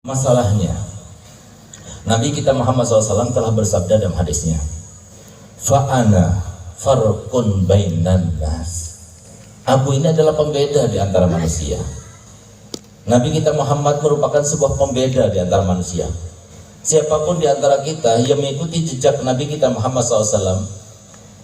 Masalahnya, Nabi kita Muhammad SAW telah bersabda dalam hadisnya, Fa'ana farqun bainan nas. Aku ini adalah pembeda di antara manusia. Nabi kita Muhammad merupakan sebuah pembeda di antara manusia. Siapapun di antara kita yang mengikuti jejak Nabi kita Muhammad SAW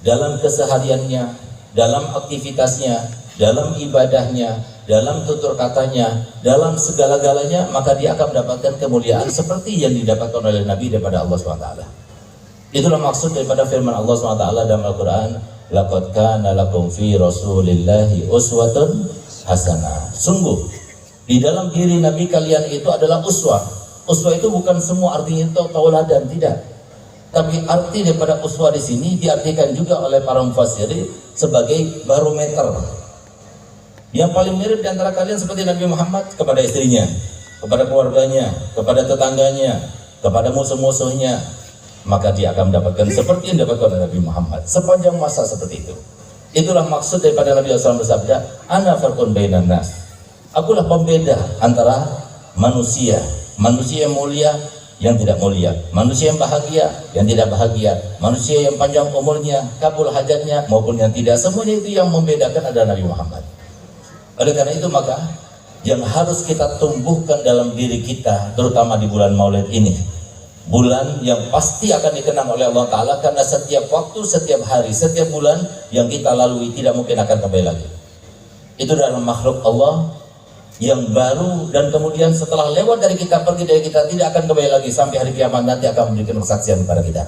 dalam kesehariannya, dalam aktivitasnya, dalam ibadahnya, dalam tutur katanya, dalam segala-galanya, maka dia akan mendapatkan kemuliaan seperti yang didapatkan oleh Nabi daripada Allah SWT. Itulah maksud daripada firman Allah SWT dalam Al-Quran, laqad kana lakum fi rasulillahi uswatun hasanah. Sungguh di dalam diri Nabi kalian itu adalah uswah. Uswah itu bukan semua artinya itu tauladan, tidak. Tapi arti daripada uswah di sini diartikan juga oleh para mufassirin sebagai barometer. Yang paling mirip di antara kalian seperti Nabi Muhammad kepada istrinya, kepada keluarganya, kepada tetangganya, kepada musuh-musuhnya, maka dia akan mendapatkan seperti yang didapatkan oleh Nabi Muhammad sepanjang masa seperti itu. Itulah maksud daripada Nabi SAW bersabda, Ana farqun bainan nas. Akulah pembeda antara manusia, manusia yang mulia, yang tidak mulia, manusia yang bahagia, yang tidak bahagia, manusia yang panjang umurnya, kabul hajatnya, maupun yang tidak. Semuanya itu yang membedakan adalah Nabi Muhammad. Oleh karena itu maka yang harus kita tumbuhkan dalam diri kita, terutama di bulan Maulid ini, bulan yang pasti akan dikenang oleh Allah Ta'ala, karena setiap waktu, setiap hari, setiap bulan yang kita lalui tidak mungkin akan kembali lagi. Itu dalam makhluk Allah yang baru, dan kemudian setelah lewat dari kita, pergi dari kita, tidak akan kembali lagi sampai hari kiamat nanti akan memberikan kesaksian kepada kita.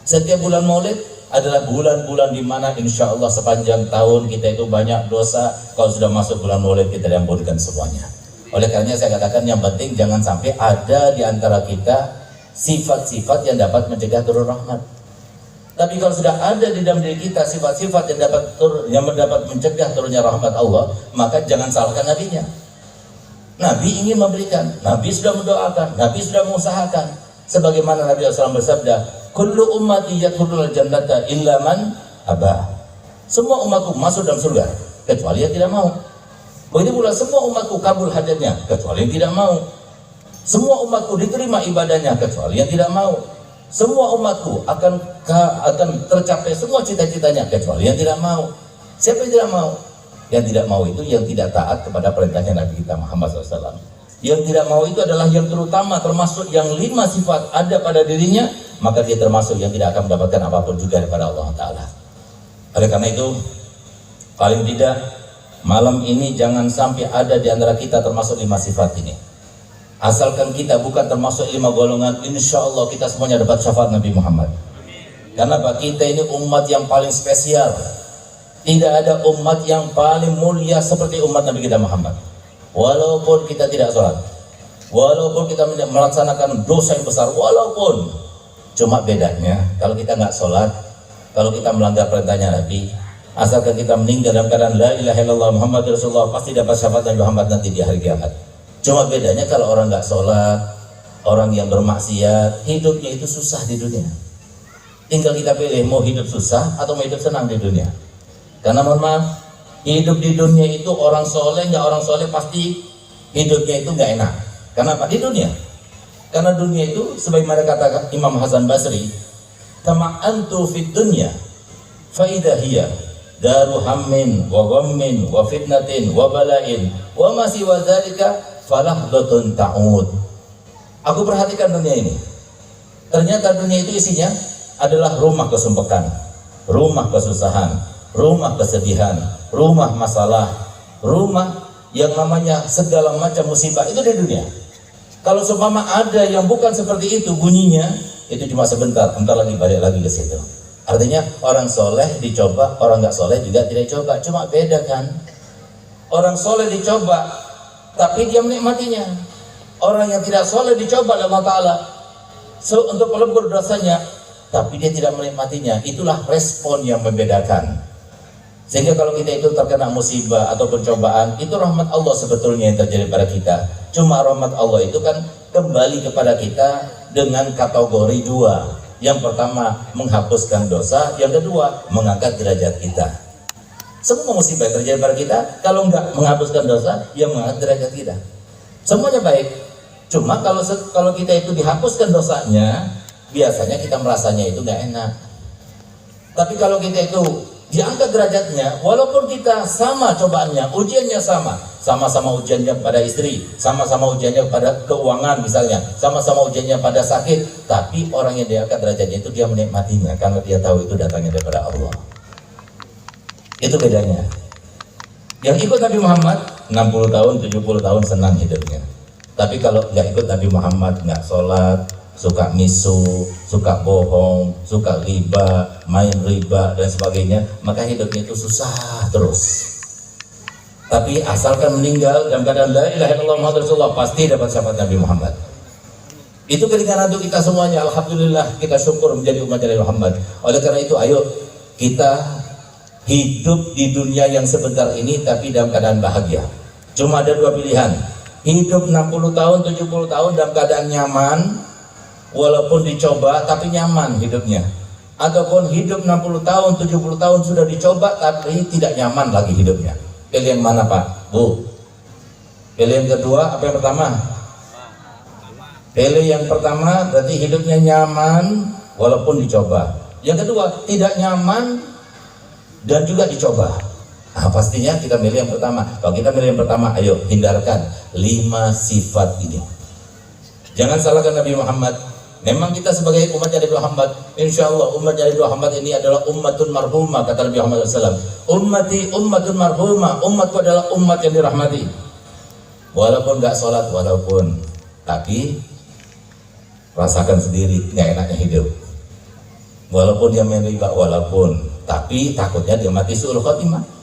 Setiap bulan Maulid adalah bulan-bulan di mana insya Allah sepanjang tahun kita itu banyak dosa. Kalau sudah masuk bulan Maulid kita diampunikan semuanya. Oleh karenanya saya katakan yang penting jangan sampai ada di antara kita sifat-sifat yang dapat mencegah turun rahmat. Tapi kalau sudah ada di dalam diri kita sifat-sifat yang dapat mencegah turunnya rahmat Allah, maka jangan salahkan nabinya. Nabi ingin memberikan, Nabi sudah mendoakan, Nabi sudah mengusahakan. Sebagaimana Nabi SAW bersabda, kullu ummati yadkhulul jannata illa man aba. Semua umatku masuk dalam surga kecuali yang tidak mau. Begitu pula semua umatku kabul hajatnya kecuali yang tidak mau. Semua umatku diterima ibadahnya kecuali yang tidak mau. Semua umatku akan tercapai semua cita-citanya kecuali yang tidak mau. Siapa yang tidak mau? Yang tidak mau itu yang tidak taat kepada perintahnya Nabi kita Muhammad SAW. Yang tidak mau itu adalah yang terutama, termasuk yang 5 sifat ada pada dirinya, maka dia termasuk yang tidak akan mendapatkan apapun juga daripada Allah Ta'ala. Oleh karena itu, paling tidak malam ini jangan sampai ada di antara kita termasuk 5 sifat ini. Asalkan kita bukan termasuk 5 golongan, insya Allah kita semuanya dapat syafaat Nabi Muhammad. Karena bagi kita ini umat yang paling spesial. Tidak ada umat yang paling mulia seperti umat Nabi kita Muhammad. Walaupun kita tidak sholat, walaupun kita melaksanakan dosa yang besar, walaupun cuma bedanya kalau kita nggak sholat, kalau kita melanggar perintahnya Nabi, asalkan kita meninggal dalam keadaan la ilaha illallah Muhammad Rasulullah, pasti dapat syafaat Nabi Muhammad nanti di hari kiamat. Cuma bedanya kalau orang nggak sholat, orang yang bermaksiat, hidupnya itu susah di dunia. Tinggal kita pilih mau hidup susah atau mau hidup senang di dunia. Karena mohon maaf, hidup di dunia itu orang soleh nggak orang soleh pasti hidupnya itu nggak enak. Kenapa? Di dunia. Karena dunia itu sebagaimana kata Imam Hasan Basri, kama antu fid dunya fa idza hiya daru hammin wa ghammin wa fitnatin wa bala'in wa ma siwa dzalika falahdatun ta'ud. Aku perhatikan dunia ini. Ternyata dunia itu isinya adalah rumah kesempekan, rumah kesusahan, rumah kesedihan, rumah masalah, rumah yang namanya segala macam musibah itu di dunia. Kalau seumpama ada yang bukan seperti itu bunyinya, itu cuma sebentar, entar lagi balik lagi ke situ. Artinya orang soleh dicoba, orang nggak soleh juga tidak coba. Cuma beda kan? Orang soleh dicoba, tapi dia menikmatinya. Orang yang tidak soleh dicoba oleh Allah Ta'ala untuk pelebur dosanya, tapi dia tidak menikmatinya. Itulah respon yang membedakan. Sehingga kalau kita itu terkena musibah atau pencobaan, itu rahmat Allah sebetulnya yang terjadi pada kita. Cuma rahmat Allah itu kan kembali kepada kita dengan kategori 2. Yang pertama menghapuskan dosa, yang kedua mengangkat derajat kita. Semua musibah yang terjadi pada kita, kalau enggak menghapuskan dosa, yang mengangkat derajat kita. Semuanya baik. Cuma kalau kita itu dihapuskan dosanya, biasanya kita merasanya itu nggak enak. Tapi kalau kita itu diangkat derajatnya, walaupun kita sama cobaannya, ujiannya sama-sama ujiannya pada istri, sama-sama ujiannya pada keuangan misalnya, sama-sama ujiannya pada sakit, tapi orang yang diangkat derajatnya itu dia menikmatinya karena dia tahu itu datangnya daripada Allah. Itu bedanya. Yang ikut Nabi Muhammad 60 tahun, 70 tahun senang hidupnya. Tapi kalau nggak ikut Nabi Muhammad, nggak sholat, suka misu, suka bohong, suka riba, main riba dan sebagainya, maka hidupnya itu susah terus. Tapi asalkan meninggal dalam keadaan la ilaha illallah Muhammad Rasulullah, pasti dapat syafaat Nabi Muhammad. Itu keringanan untuk kita semuanya. Alhamdulillah, kita syukur menjadi umat Nabi Muhammad. Oleh karena itu, ayo kita hidup di dunia yang sebentar ini tapi dalam keadaan bahagia. Cuma ada dua pilihan, hidup 60 tahun, 70 tahun dalam keadaan nyaman, walaupun dicoba tapi nyaman hidupnya, ataupun hidup 60 tahun, 70 tahun sudah dicoba tapi tidak nyaman lagi hidupnya. Pilih yang mana Pak, Bu? Pilih yang kedua apa yang pertama? Pilih yang pertama, berarti hidupnya nyaman walaupun dicoba. Yang kedua, tidak nyaman dan juga dicoba. Nah, pastinya kita milih yang pertama. Kalau kita milih yang pertama, ayo hindarkan 5 sifat ini. Jangan salahkan Nabi Muhammad. Memang kita sebagai umat Nabi Muhammad, insya Allah umat Nabi Muhammad ini adalah ummatun marhumah, kata Nabi Muhammad SAW. Ummati ummatun marhumah, umatku adalah umat yang dirahmati. Walaupun gak sholat, walaupun, tapi rasakan sendiri nggak enaknya hidup. Walaupun dia main riba, walaupun, tapi takutnya dia mati su'ul khotimah.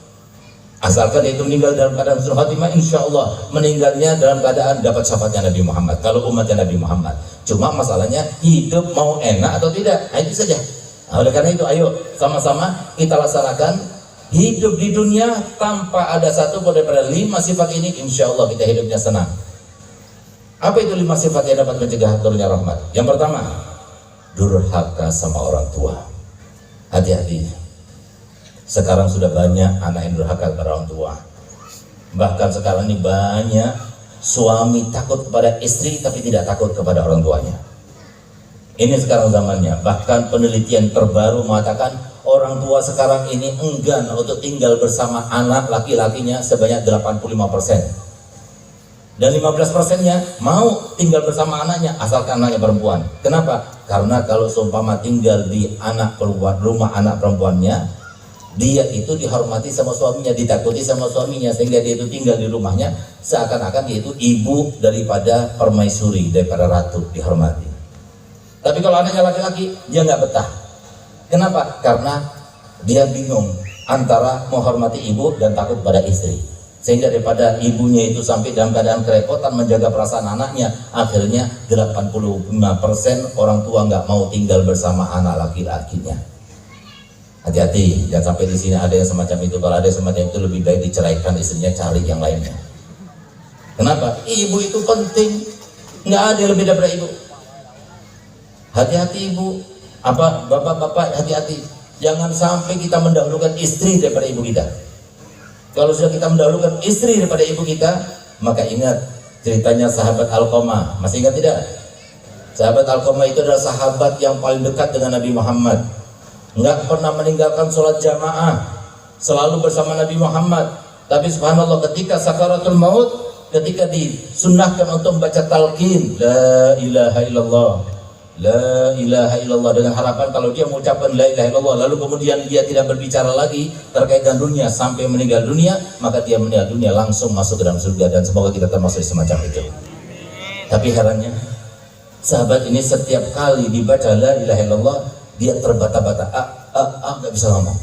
Asalkan dia itu meninggal dalam keadaan su'ul khotimah, insya Allah meninggalnya dalam keadaan dapat syafaatnya Nabi Muhammad. Kalau umatnya Nabi Muhammad, cuma masalahnya hidup mau enak atau tidak, nah, itu saja. Nah, oleh karena itu, ayo sama-sama kita laksanakan hidup di dunia tanpa ada satu daripada 5 sifat ini, insya Allah kita hidupnya senang. Apa itu 5 sifat yang dapat mencegah turunnya rahmat? Yang pertama, durhaka sama orang tua. Hati-hati. Sekarang sudah banyak anak yang durhaka kepada orang tua. Bahkan sekarang ini banyak suami takut kepada istri tapi tidak takut kepada orang tuanya. Ini sekarang zamannya. Bahkan penelitian terbaru mengatakan orang tua sekarang ini enggan untuk tinggal bersama anak laki-lakinya sebanyak 85%. Dan 15%-nya mau tinggal bersama anaknya asalkan anaknya perempuan. Kenapa? Karena kalau seumpama tinggal di rumah anak perempuannya, dia itu dihormati sama suaminya, ditakuti sama suaminya, sehingga dia itu tinggal di rumahnya seakan-akan dia itu ibu daripada permaisuri, daripada ratu, dihormati. Tapi kalau anaknya laki-laki, dia nggak betah. Kenapa? Karena dia bingung antara menghormati ibu dan takut pada istri, sehingga daripada ibunya itu sampai dalam keadaan kerepotan menjaga perasaan anaknya, akhirnya 85% orang tua nggak mau tinggal bersama anak laki-lakinya. Hati-hati, jangan sampai di sini ada yang semacam itu. Kalau ada yang semacam itu, lebih baik diceraikan istrinya, cari yang lainnya. Kenapa? Ibu itu penting, nggak ada yang lebih daripada ibu. Hati-hati ibu, apa bapak-bapak, hati-hati. Jangan sampai kita mendahulukan istri daripada ibu kita. Kalau sudah kita mendahulukan istri daripada ibu kita, maka ingat ceritanya sahabat Alqamah. Masih ingat tidak? Sahabat Alqamah itu adalah sahabat yang paling dekat dengan Nabi Muhammad. Nggak pernah meninggalkan sholat jamaah, selalu bersama Nabi Muhammad. Tapi subhanallah, ketika sakaratul maut, ketika disunnahkan untuk membaca talqin la ilaha illallah, la ilaha illallah, dengan harapan kalau dia mengucapkan la ilaha illallah lalu kemudian dia tidak berbicara lagi terkait dengan dunia sampai meninggal dunia, maka dia meninggal dunia langsung masuk ke dalam surga. Dan semoga kita termasuk semacam itu. Tapi herannya, sahabat ini setiap kali dibaca la ilaha illallah, dia terbata-bata, nggak bisa ngomong.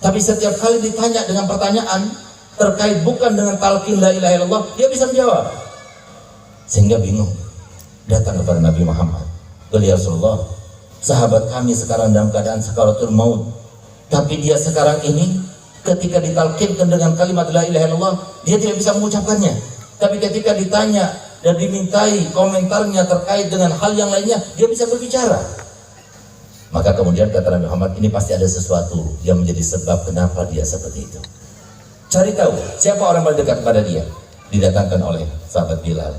Tapi setiap kali ditanya dengan pertanyaan terkait bukan dengan talqin la ilaha illallah, dia bisa menjawab. Sehingga bingung, datang kepada Nabi Muhammad. Beliau Rasulullah, sahabat kami sekarang dalam keadaan sakaratul maut, tapi dia sekarang ini ketika ditalqinkan dengan kalimat la ilaha illallah, dia tidak bisa mengucapkannya. Tapi ketika ditanya dan dimintai komentarnya terkait dengan hal yang lainnya, dia bisa berbicara. Maka kemudian kata Nabi Muhammad, ini pasti ada sesuatu yang menjadi sebab kenapa dia seperti itu. Cari tahu siapa orang paling dekat kepada dia. Didatangkan oleh sahabat Bilal.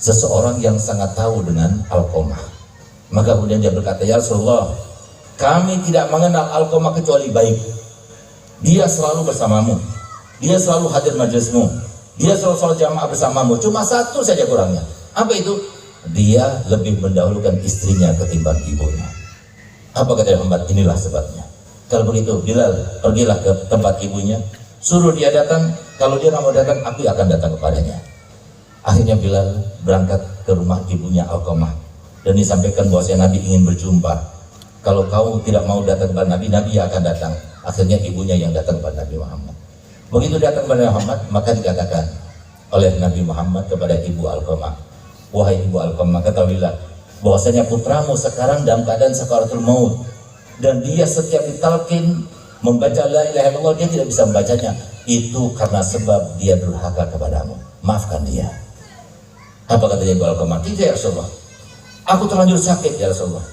seseorang yang sangat tahu dengan Alqamah. Maka kemudian dia berkata, ya Rasulullah, kami tidak mengenal Alqamah kecuali baik. Dia selalu bersamamu, dia selalu hadir majelismu, dia selalu sholat jamaah bersamamu. Cuma satu saja kurangnya. Apa itu? Dia lebih mendahulukan istrinya ketimbang ibunya. Apa kata Muhammad? Inilah sebabnya. Kalau begitu, Bilal, pergilah ke tempat ibunya, suruh dia datang. Kalau dia nggak mau datang, aku akan datang kepadanya. Akhirnya Bilal berangkat ke rumah ibunya Alqamah dan disampaikan bahwa Nabi ingin berjumpa. Kalau kau tidak mau datang kepada Nabi, Nabi akan datang. Akhirnya ibunya yang datang kepada Nabi Muhammad. Begitu datang kepada Muhammad, maka dikatakan oleh Nabi Muhammad kepada ibu Alqamah, wahai ibu Alqamah, ketahuilah bahwasanya putramu sekarang dalam keadaan sakaratul maut, dan dia setiap ditalkin membaca la ilaha illallah dia tidak bisa membacanya. Itu karena sebab dia durhaka kepadamu. Maafkan dia. Apa kata ibu Alqamah? Tidak ya Rasulullah, aku terlanjur sakit ya Rasulullah.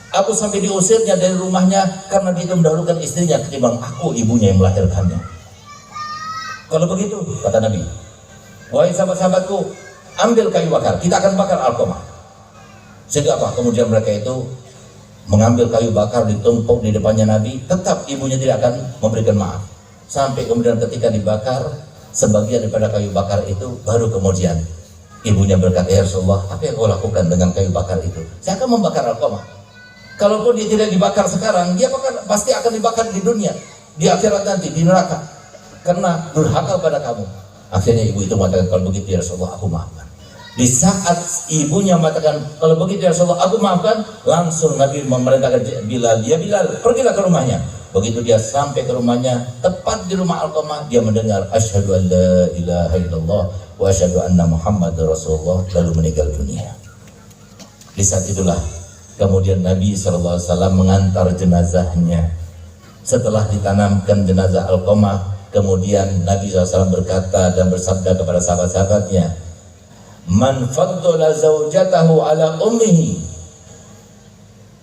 Aku sampai diusirnya dari rumahnya karena dia mendahulukan istrinya ketimbang aku, ibunya yang melahirkannya. Kalau begitu, kata Nabi, wahai sahabat-sahabatku, ambil kayu bakar, kita akan bakar Alqamah. Sehingga apa? Kemudian mereka itu mengambil kayu bakar, ditumpuk di depannya Nabi. Tetap ibunya tidak akan memberikan maaf. Sampai kemudian ketika dibakar sebagian daripada kayu bakar itu, baru kemudian ibunya berkata, ya Rasulullah, apa yang kau lakukan dengan kayu bakar itu? Saya akan membakar Alqamah. Kalaupun dia tidak dibakar sekarang, dia pasti akan dibakar di dunia, di akhirat nanti, di neraka, karena durhaka pada kamu. Akhirnya ibu itu mengatakan, kalau begitu ya Rasulullah, aku maafkan. Di saat ibunya mengatakan, kalau begitu ya Rasulullah, aku maafkan, langsung Nabi memerintahkan Bilal, ya Bilal, pergilah ke rumahnya. Begitu dia sampai ke rumahnya, tepat di rumah Alqamah, dia mendengar asyhadu an la ilaha illallah wa asyhadu anna Muhammadar Rasulullah, lalu meninggal dunia. Di saat itulah kemudian Nabi SAW mengantar jenazahnya. Setelah ditanamkan jenazah Alqamah, kemudian Nabi SAW berkata dan bersabda kepada sahabat-sahabatnya, man faddala zawjatahu ala ummihi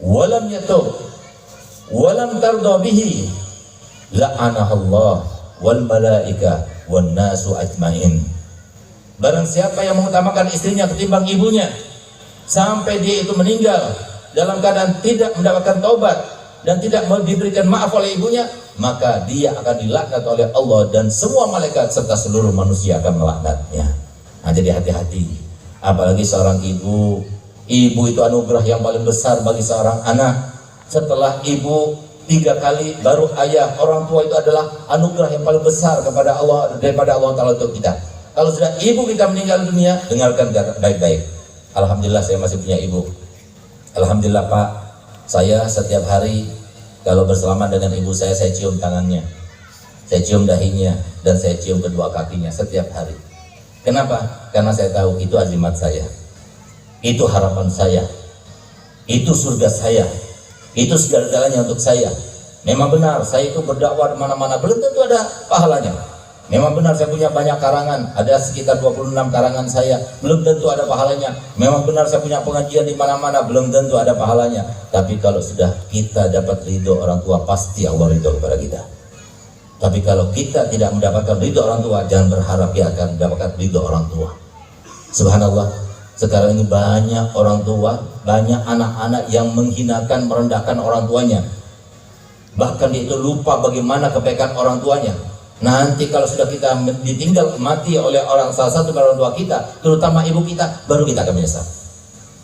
walam yatub walam tarda bihi la'anahallah wal malaika wan nasu ajmain. Barang siapa yang mengutamakan istrinya ketimbang ibunya sampai dia itu meninggal dalam keadaan tidak mendapatkan taubat dan tidak diberikan maaf oleh ibunya, maka dia akan dilaknat oleh Allah dan semua malaikat serta seluruh manusia akan melaknatnya. Nah, jadi hati-hati, apalagi seorang ibu. Ibu itu anugerah yang paling besar bagi seorang anak. Setelah ibu 3 kali, baru ayah. Orang tua itu adalah anugerah yang paling besar kepada Allah, daripada Allah Ta'ala untuk kita. Kalau sudah ibu kita meninggal dunia, dengarkan baik-baik. Alhamdulillah saya masih punya ibu. Alhamdulillah Pak, saya setiap hari kalau bersalaman dengan ibu saya cium tangannya, saya cium dahinya, dan saya cium kedua kakinya setiap hari. Kenapa? Karena saya tahu itu azimat saya, itu harapan saya, itu surga saya, itu segala-galanya untuk saya. Memang benar, saya itu berdakwah di mana-mana, belum tentu ada pahalanya. Memang benar saya punya banyak karangan, ada sekitar 26 karangan saya, belum tentu ada pahalanya. Memang benar saya punya pengajian di mana-mana, belum tentu ada pahalanya. Tapi kalau sudah kita dapat ridho orang tua, pasti Allah ridho kepada kita. Tapi kalau kita tidak mendapatkan ridho orang tua, jangan berharap dia akan mendapatkan ridho orang tua. Subhanallah, sekarang ini banyak orang tua, banyak anak-anak yang menghinakan, merendahkan orang tuanya. Bahkan dia itu lupa bagaimana kebaikan orang tuanya. Nanti kalau sudah kita ditinggal mati oleh salah satu orang tua kita, terutama ibu kita, baru kita akan menyesal.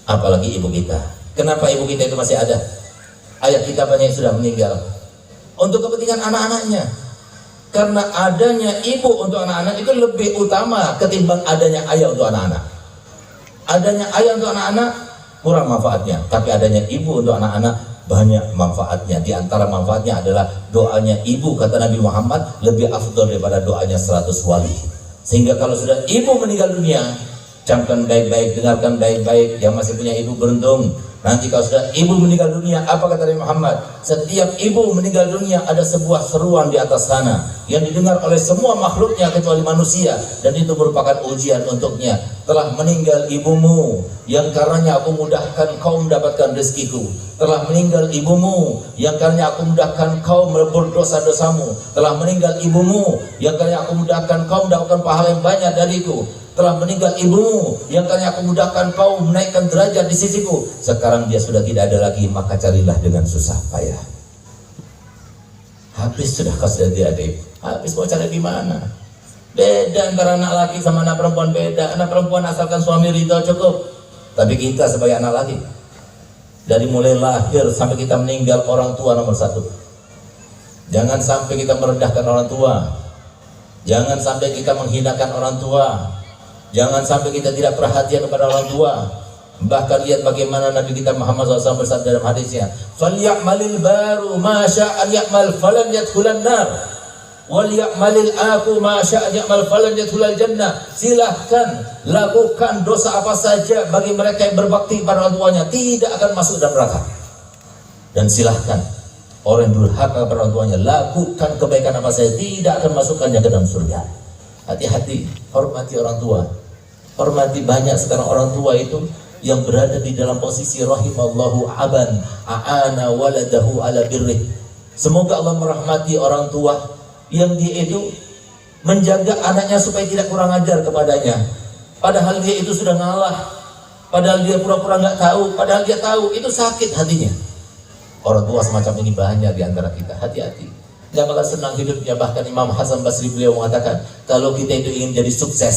Apalagi ibu kita. Kenapa ibu kita itu masih ada? Ayah kita banyak yang sudah meninggal untuk kepentingan anak-anaknya. Karena adanya ibu untuk anak-anak itu lebih utama ketimbang adanya ayah untuk anak-anak. Adanya ayah untuk anak-anak kurang manfaatnya, tapi adanya ibu untuk anak-anak banyak manfaatnya. Di antara manfaatnya adalah doanya ibu, kata Nabi Muhammad, lebih afdal daripada doanya 100 wali. Sehingga kalau sudah ibu meninggal dunia, camkan baik-baik, dengarkan baik-baik, yang masih punya ibu beruntung. Nanti kalau sudah ibu meninggal dunia, apa kata Nabi Muhammad? Setiap ibu meninggal dunia ada sebuah seruan di atas sana yang didengar oleh semua makhluknya kecuali manusia, dan itu merupakan ujian untuknya. Telah meninggal ibumu yang karenanya aku mudahkan kau mendapatkan rezekiku. Telah meninggal ibumu yang karenanya aku mudahkan kau melebur dosa-dosamu. Telah meninggal ibumu yang karenanya aku mudahkan kau mendapatkan pahala yang banyak dariku. telah meninggal ibumu yang tanya aku mudahkan kau menaikkan derajat di sisiku. Sekarang dia sudah tidak ada lagi, maka carilah dengan susah payah. Habis sudah kau sudah tidak ada ibu. Habis mau cari di mana? Beda antara anak laki sama anak perempuan, beda. Anak perempuan asalkan suami ridho cukup. Tapi kita sebagai anak laki, dari mulai lahir sampai kita meninggal, orang tua nomor satu. Jangan sampai kita merendahkan orang tua. Jangan sampai kita menghinakan orang tua. Jangan sampai kita tidak perhatian kepada orang tua. Bahkan lihat bagaimana Nabi kita Muhammad SAW bersabda dalam hadisnya, "Falyamalil baru ma sya'an ya'mal falan yadkhulan nar, wal ya'malil aku ma sya'an ya'mal falan yadkhulal jannah." Silahkan lakukan dosa apa saja bagi mereka yang berbakti pada orang tuanya, tidak akan masuk dalam neraka. Dan silahkan orang yang durhaka kepada orang tuanya, lakukan kebaikan apa saja, tidak akan masukkannya ke dalam surga. Hati-hati, hormati orang tua. Hormati, banyak sekarang orang tua itu yang berada di dalam posisi rahimallahu aban a'ana waladahu ala birrih. Semoga Allah merahmati orang tua yang dia itu menjaga anaknya supaya tidak kurang ajar kepadanya. Padahal dia itu sudah ngalah, padahal dia pura-pura nggak tahu, padahal dia tahu. Itu sakit hatinya. Orang tua semacam ini banyak di antara kita. Hati-hati, nggak bakal senang hidupnya. Bahkan Imam Hasan Basri beliau mengatakan, kalau kita itu ingin jadi sukses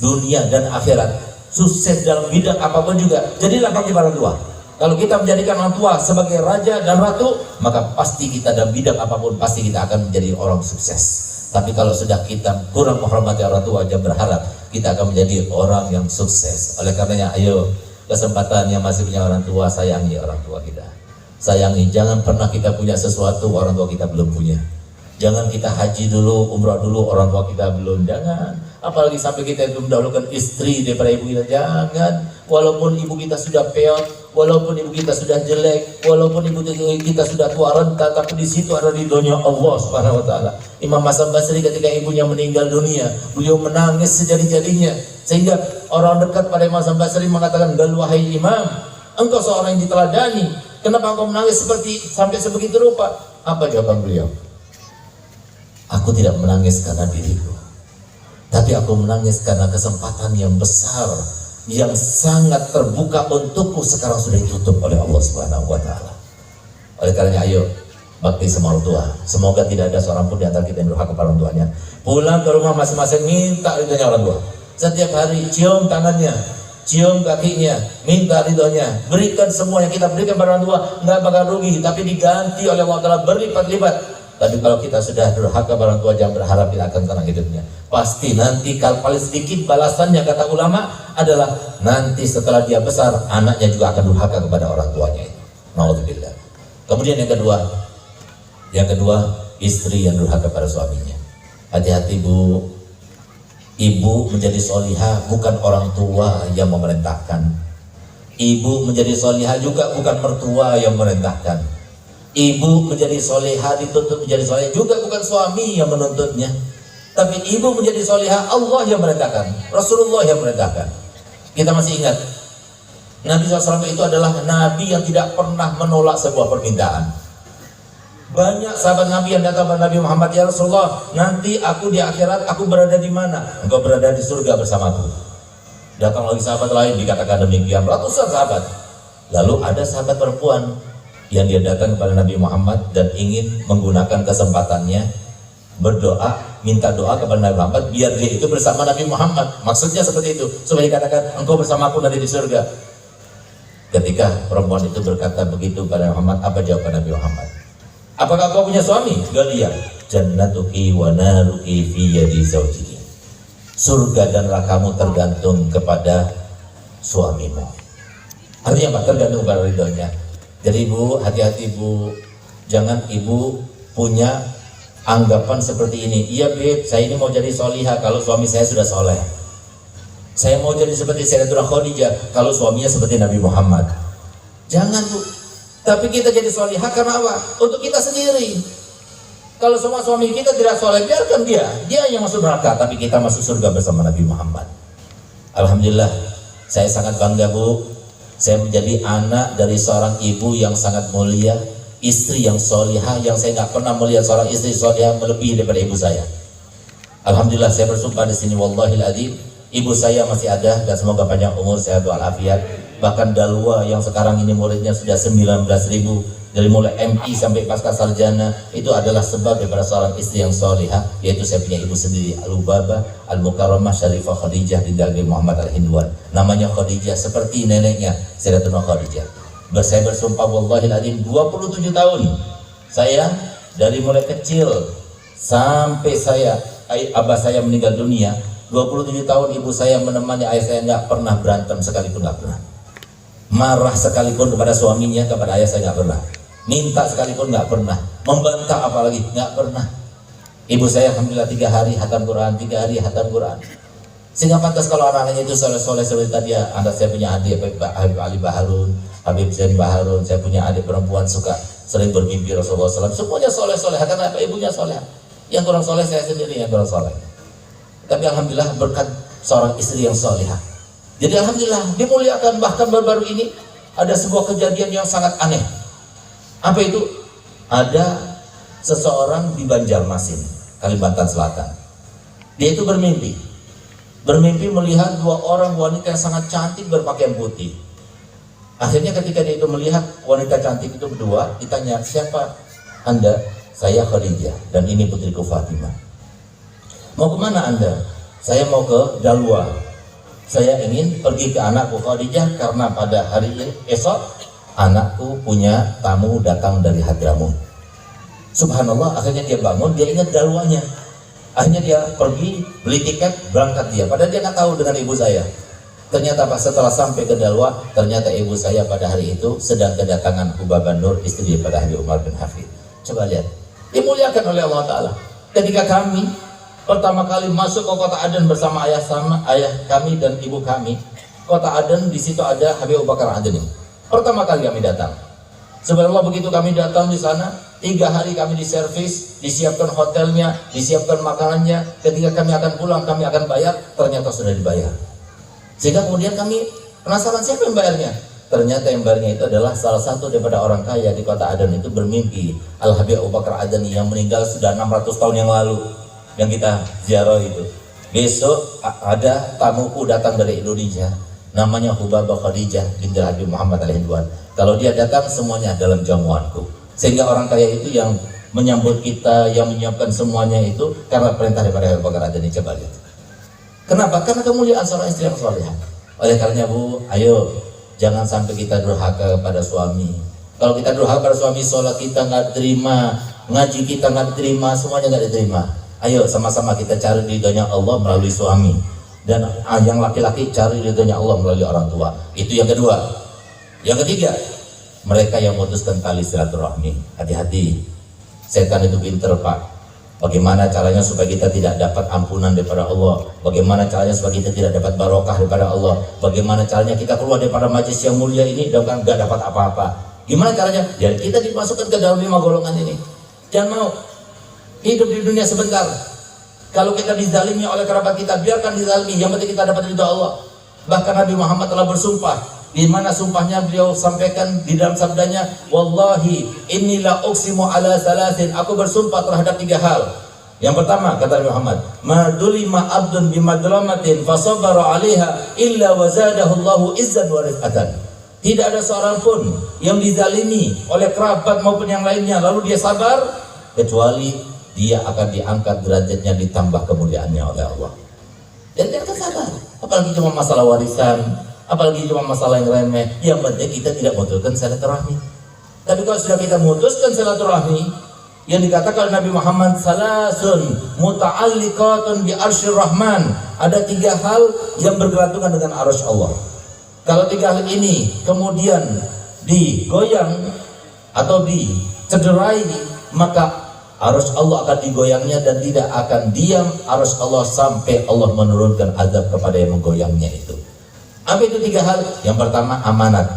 dunia dan akhirat, sukses dalam bidang apapun juga, jadilah bakti pada orang tua. Kalau kita menjadikan orang tua sebagai raja dan ratu, maka pasti kita dalam bidang apapun pasti kita akan menjadi orang sukses. Tapi kalau sudah kita kurang menghormati orang tua, jangan berharap kita akan menjadi orang yang sukses. Oleh karenanya, ayo, kesempatan yang masih punya orang tua, sayangi orang tua kita. Sayangi, jangan pernah kita punya sesuatu orang tua kita belum punya. Jangan kita haji dulu, umrah dulu, orang tua kita belum. Jangan, apalagi sampai kita itu mendahulukan istri daripada ibu kita. Jangan, walaupun ibu kita sudah peot, walaupun ibu kita sudah jelek, walaupun ibu kita sudah tua renta, tapi di situ ada ridhonya Allah Subhanahu wa taala. Imam Hasan Basri ketika ibunya meninggal dunia, beliau menangis sejadi-jadinya, sehingga orang dekat pada Imam Hasan Basri mengatakan, "Gal wahai Imam, engkau seorang yang diteladani, kenapa engkau menangis sampai sebegitu rupa?" Apa jawaban beliau? "Aku tidak menangis karena diriku, tapi aku menangis karena kesempatan yang besar yang sangat terbuka untukku sekarang sudah ditutup oleh Allah Subhanahu wa taala." Oleh karenanya, ayo bakti sama orang tua. Semoga tidak ada seorang pun di antara kita yang durhaka kepada orang tuanya. Pulang ke rumah masing-masing minta ridhonya orang tua. Setiap hari cium tangannya, cium kakinya, minta ridhonya. Berikan semua yang kita berikan pada orang tua, nggak bakal rugi, tapi diganti oleh Allah Taala berlipat-lipat. Tapi kalau kita sudah durhaka pada orang tua, jangan berharap tidak akan tenang hidupnya. Pasti nanti kalau paling sedikit balasannya, kata ulama, adalah nanti setelah dia besar, anaknya juga akan durhaka kepada orang tuanya itu. Naudzubillah. Kemudian yang kedua, istri yang durhaka pada suaminya. Hati-hati bu, ibu menjadi solihah bukan orang tua yang memerintahkan. Ibu menjadi solihah juga bukan mertua yang memerintahkan. Ibu menjadi solihah dituntut menjadi solihah juga bukan suami yang menuntutnya. Tapi ibu menjadi solihah Allah yang merintahkan, Rasulullah yang merintahkan. Kita masih ingat, Nabi SAW itu adalah Nabi yang tidak pernah menolak sebuah permintaan. Banyak sahabat Nabi yang datang kepada Nabi Muhammad, "Ya Rasulullah, nanti aku di akhirat aku berada di mana?" "Engkau berada di surga bersamaku." Datang lagi sahabat lain dikatakan demikian, ratusan sahabat. Lalu ada sahabat perempuan yang dia datang kepada Nabi Muhammad dan ingin menggunakan kesempatannya berdoa, minta doa kepada Nabi Muhammad biar dia itu bersama Nabi Muhammad. Maksudnya seperti itu, supaya dikatakan engkau bersamaku nanti di surga. Ketika perempuan itu berkata begitu pada Muhammad, apa jawaban Nabi Muhammad? "Apakah kau punya suami?" "Galia, jannatuki wa naruki fi yadi zawjiki." Surga dan nerakamu tergantung kepada suamimu. Artinya apa? Tergantung pada ridhonya. Jadi ibu, hati-hati ibu, jangan ibu punya anggapan seperti ini. "Iya beb, saya ini mau jadi solihah kalau suami saya sudah soleh. Saya mau jadi seperti Sayyidatul Khadijah kalau suaminya seperti Nabi Muhammad." Jangan bu. Tapi kita jadi solihah karena apa? Untuk kita sendiri. Kalau semua suami kita tidak soleh, biarkan dia yang masuk neraka, tapi kita masuk surga bersama Nabi Muhammad. Alhamdulillah, saya sangat bangga bu. Saya menjadi anak dari seorang ibu yang sangat mulia, istri yang solihah, yang saya nggak pernah melihat seorang istri solihah melebihi daripada ibu saya. Alhamdulillah, saya bersumpah di sini, wallahil adzim, Ibu saya masih ada dan semoga panjang umur, sehat walafiat. Bahkan Dalwa yang sekarang ini muridnya sudah 19.000, dari mulai MI sampai pasca sarjana, itu adalah sebab daripada seorang istri yang solihah, yaitu saya punya ibu sendiri, Al-Lubabah Al-Mukarramah Syarifah Khadijah binti Nabi Muhammad Al-Hindwan. Namanya Khadijah seperti neneknya Sayyidatuna Khadijah. Saya bersumpah wallahi alazim 27 tahun saya dari mulai kecil sampai abah saya meninggal dunia, 27 tahun ibu saya menemani ayah saya, nggak pernah berantem sekalipun, nggak pernah. Marah sekalipun kepada suaminya, kepada ayah saya nggak pernah. Minta sekalipun nggak pernah. Membantah apalagi nggak pernah. Ibu saya alhamdulillah 3 hari hatam Quran, 3 hari hatam Quran. Sehingga pantas kalau anak-anaknya itu soleh-soleh seperti tadi ya. Saya punya adik Habib Ali Baharun, Habib Zain Baharun, saya punya adik perempuan suka sering bermimpi Rasulullah SAW. Semuanya soleh-soleh karena apa? Ibunya soleh. Yang kurang soleh saya sendiri yang kurang soleh. Tapi alhamdulillah berkat seorang istri yang solehah. Jadi alhamdulillah dimuliakan. Bahkan baru-baru ini ada sebuah kejadian yang sangat aneh. Apa itu? Ada seseorang di Banjarmasin, Kalimantan Selatan. Dia itu bermimpi melihat 2 orang wanita yang sangat cantik berpakaian putih. Akhirnya ketika dia itu melihat wanita cantik itu berdua, ditanya, siapa Anda? Saya Khadijah dan ini putriku Fatimah. Mau kemana Anda? Saya mau ke Dalwa. Saya ingin pergi ke anakku Khadijah karena pada hari ini esok anakku punya tamu datang dari Hadramut. Subhanallah, akhirnya dia bangun, dia ingat Dalwanya. Akhirnya dia pergi, beli tiket, berangkat dia. Padahal dia nggak tahu dengan ibu saya. Ternyata pas setelah sampai ke Dalwa, ternyata ibu saya pada hari itu sedang kedatangan Hubabah Nur, istri daripada Habib Umar bin Hafid. Coba lihat, dimuliakan oleh Allah Ta'ala. Ketika kami pertama kali masuk ke kota Aden bersama ayah kami dan ibu kami, kota Aden, di situ ada Habib Abu Bakar Adeni. Pertama kali kami datang. Subhanallah, begitu kami datang di sana, 3 hari kami diservis, disiapkan hotelnya, disiapkan makanannya. Ketika kami akan pulang, kami akan bayar, ternyata sudah dibayar. Sehingga kemudian kami penasaran siapa yang bayarnya. Ternyata yang bayarnya itu adalah salah satu daripada orang kaya di kota Aden itu bermimpi, Al-Habib Abu Bakar Adeni yang meninggal sudah 600 tahun yang lalu, yang kita ziarah itu. Besok ada tamuku datang dari Indonesia, namanya Hubabah Khadijah binti Habib Muhammad Al-Hindwan. Kalau dia datang semuanya dalam jamuanku. Sehingga orang kaya itu yang menyambut kita, yang menyiapkan semuanya itu karena perintah daripada Habib Bakar Adeni. Coba lihat. Kenapa? Karena kemuliaan seorang istri yang salihah. Oleh karenanya Bu, ayo jangan sampai kita durhaka kepada suami. Kalau kita durhaka pada suami, sholat kita nggak diterima, ngaji kita nggak diterima, semuanya nggak diterima. Ayo sama-sama kita cari ridhonya Allah melalui suami. Dan yang laki-laki cari ridhonya Allah melalui orang tua. Itu yang kedua. Yang ketiga, mereka yang memutuskan tali silaturahmi. Hati-hati, setan itu pinter Pak. Bagaimana caranya supaya kita tidak dapat ampunan daripada Allah? Bagaimana caranya supaya kita tidak dapat barokah daripada Allah? Bagaimana caranya kita keluar daripada majlis yang mulia ini dan gak dapat apa-apa? Gimana caranya? Jadi kita dimasukkan ke dalam 5 golongan ini. Jangan mau hidup di dunia sebentar. Kalau kita dizalimi oleh kerabat kita, biarkan dizalimi. Yang penting kita dapat ridha Allah. Bahkan Nabi Muhammad telah bersumpah. Di mana sumpahnya beliau sampaikan di dalam sabdanya, wallahi inilah uqsimu ala salasin, aku bersumpah terhadap 3 hal. Yang pertama, kata Nabi Muhammad, ma dulima abdun bimadlamatin fasabara 'alaiha illa wazadahu Allahu izzan wa rif'atan. Tidak ada seorang pun yang dizalimi oleh kerabat maupun yang lainnya lalu dia sabar, kecuali dia akan diangkat derajatnya, ditambah kemuliaannya oleh Allah. Dan dia akan sabar. Apalagi cuma masalah warisan, apalagi cuma masalah yang remeh. Yang penting kita tidak memutuskan silaturahmi. Tapi kalau sudah kita memutuskan silaturahmi, yang dikatakan Nabi Muhammad, salasun muta'alliqatun bi arsyir rahman, ada 3 hal yang bergelantungan dengan arsy Allah. Kalau 3 hal ini kemudian digoyang atau dicederai, maka arsy Allah akan digoyangnya dan tidak akan diam arsy Allah sampai Allah menurunkan azab kepada yang menggoyangnya itu. Apa itu 3 hal? Yang pertama, amanat.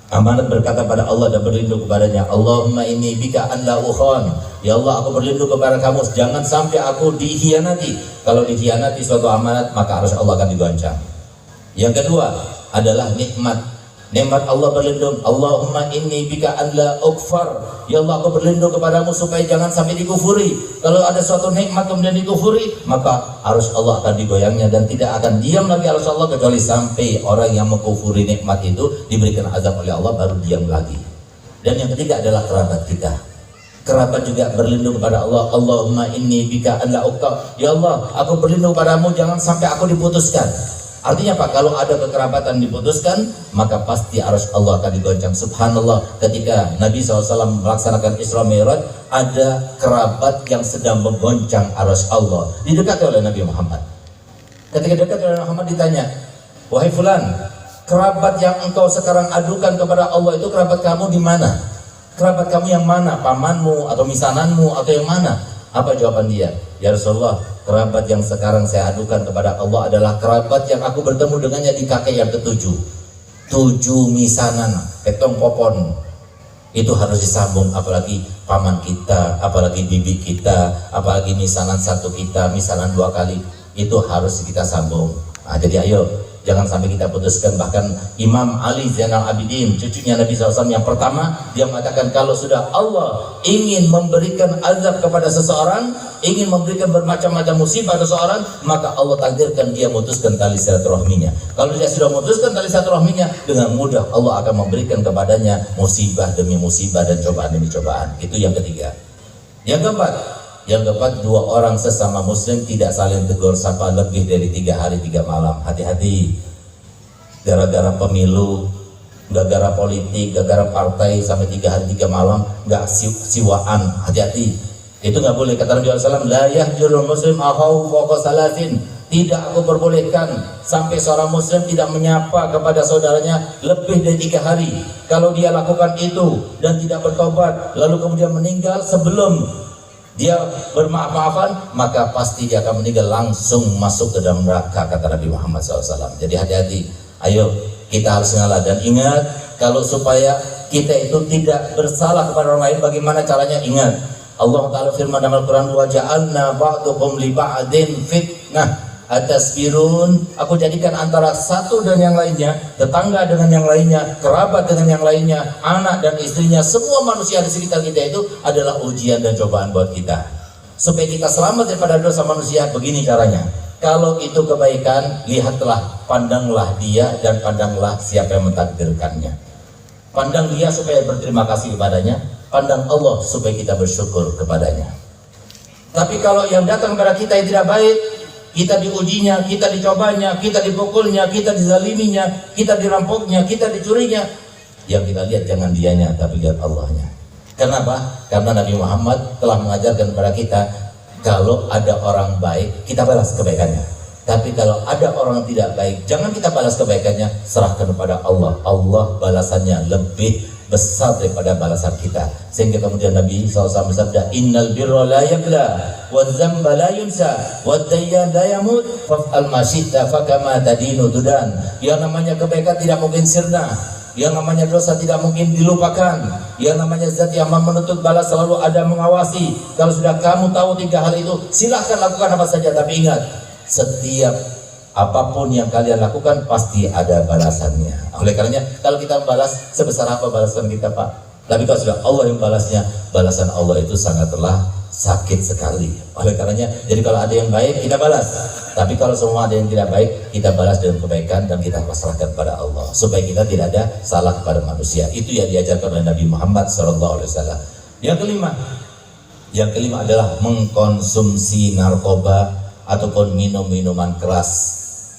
Amanat berkata pada Allah dan berlindung kepadanya, Allahumma inni bika an la ukhan. Ya Allah, aku berlindung kepada kamu, jangan sampai aku dikhianati. Kalau dikhianati suatu amanat, maka arsy Allah akan digoncang. Yang kedua adalah nikmat. Nikmat Allah berlindung. Allahumma inni bika an la ukfar. Ya Allah, aku berlindung kepadamu supaya jangan sampai dikufuri. Kalau ada suatu nikmat kemudian dikufuri, maka arus Allah akan digoyangnya dan tidak akan diam lagi arus Allah kecuali sampai orang yang mengkufuri nikmat itu diberikan azab oleh Allah baru diam lagi. Dan yang ketiga adalah kerabat kita. Kerabat juga berlindung kepada Allah. Allahumma inni bika an la ukfar. Ya Allah, aku berlindung padamu jangan sampai aku diputuskan. Artinya apa? Kalau ada kekerabatan diputuskan, maka pasti arus Allah akan digoncang. Subhanallah, ketika Nabi SAW melaksanakan Isra Mi'raj, ada kerabat yang sedang menggoncang arus Allah, didekati oleh Nabi Muhammad. Ketika dekat oleh Muhammad ditanya, wahai fulan, kerabat yang engkau sekarang adukan kepada Allah itu kerabat kamu di mana? Kerabat kamu yang mana? Pamanmu atau misananmu atau yang mana? Apa jawaban dia? Ya Rasulullah, kerabat yang sekarang saya adukan kepada Allah adalah kerabat yang aku bertemu dengannya di kakek yang ketujuh. 7 misanan, petong popon. Itu harus disambung, apalagi paman kita, apalagi bibi kita, apalagi misanan 1 kita, misanan 2 kali. Itu harus kita sambung. Nah, jadi ayo, jangan sampai kita putuskan. Bahkan Imam Ali Zainal Abidin, cucunya Nabi SAW yang pertama, dia mengatakan kalau sudah Allah ingin memberikan azab kepada seseorang, ingin memberikan bermacam-macam musibah pada seseorang, maka Allah takdirkan dia memutuskan tali silaturahminya. Kalau dia sudah memutuskan tali silaturahminya, dengan mudah Allah akan memberikan kepadanya musibah demi musibah dan cobaan demi cobaan. Itu yang ketiga. Yang keempat, 2 orang sesama muslim tidak saling tegur sapa lebih dari 3 hari 3 malam. Hati-hati, gara-gara pemilu, gara-gara politik, gara-gara partai sampai 3 hari 3 malam nggak siwaan. Hati-hati, itu nggak boleh. Kata Nabi SAW, la yahjurul muslim ahahu fawqa salasin. Tidak aku perbolehkan sampai seorang muslim tidak menyapa kepada saudaranya lebih dari 3 hari. Kalau dia lakukan itu dan tidak bertobat, lalu kemudian meninggal sebelum dia bermaaf-maafan, maka pasti dia akan meninggal langsung masuk ke dalam neraka, kata Nabi Muhammad SAW. Jadi hati-hati, ayo kita harus ngalah. Dan ingat, kalau supaya kita itu tidak bersalah kepada orang lain, bagaimana caranya? Ingat, Allah Ta'ala firman dalam Al-Quran, wa ja'alna ba'dukum li ba'din fitnah atasbirun. Aku jadikan antara satu dan yang lainnya, tetangga dengan yang lainnya, kerabat dengan yang lainnya, anak dan istrinya, semua manusia di sekitar kita itu adalah ujian dan cobaan buat kita. Supaya kita selamat daripada dosa manusia, begini caranya. Kalau itu kebaikan, lihatlah, pandanglah dia dan pandanglah siapa yang mentakdirkannya. Pandang dia supaya berterima kasih kepadanya, pandang Allah supaya kita bersyukur kepadanya. Tapi kalau yang datang kepada kita yang tidak baik, kita diujinya, kita dicobanya, kita dipukulnya, kita dizaliminya, kita dirampoknya, kita dicurinya, yang kita lihat jangan dianya, tapi lihat Allahnya. Kenapa? Karena Nabi Muhammad telah mengajarkan kepada kita, kalau ada orang baik, kita balas kebaikannya. Tapi kalau ada orang tidak baik, jangan kita balas kebaikannya, serahkan kepada Allah. Allah balasannya lebih besar daripada balasan kita. Sehingga kemudian Nabi SAW bersabda, innal birra la yabla wa dzamba la yunsa wa dayyan la yamut fa'al ma syi'ta fakama tadinu tudan. Yang namanya kebaikan tidak mungkin sirna, yang namanya dosa tidak mungkin dilupakan, yang namanya zat yang menuntut balas selalu ada mengawasi. Kalau sudah kamu tahu 3 hal itu, silahkan lakukan apa saja, tapi ingat, setiap apapun yang kalian lakukan pasti ada balasannya. Oleh karenanya, kalau kita balas, sebesar apa balasan kita, Pak? Tapi kalau sudah Allah yang balasnya, balasan Allah itu sangatlah sakit sekali. Oleh karenanya, jadi kalau ada yang baik, kita balas. Tapi kalau semua ada yang tidak baik, kita balas dengan kebaikan dan kita pasrahkan pada Allah, supaya kita tidak ada salah kepada manusia. Itu yang diajarkan oleh Nabi Muhammad SAW. Yang kelima adalah mengkonsumsi narkoba ataupun minum-minuman keras.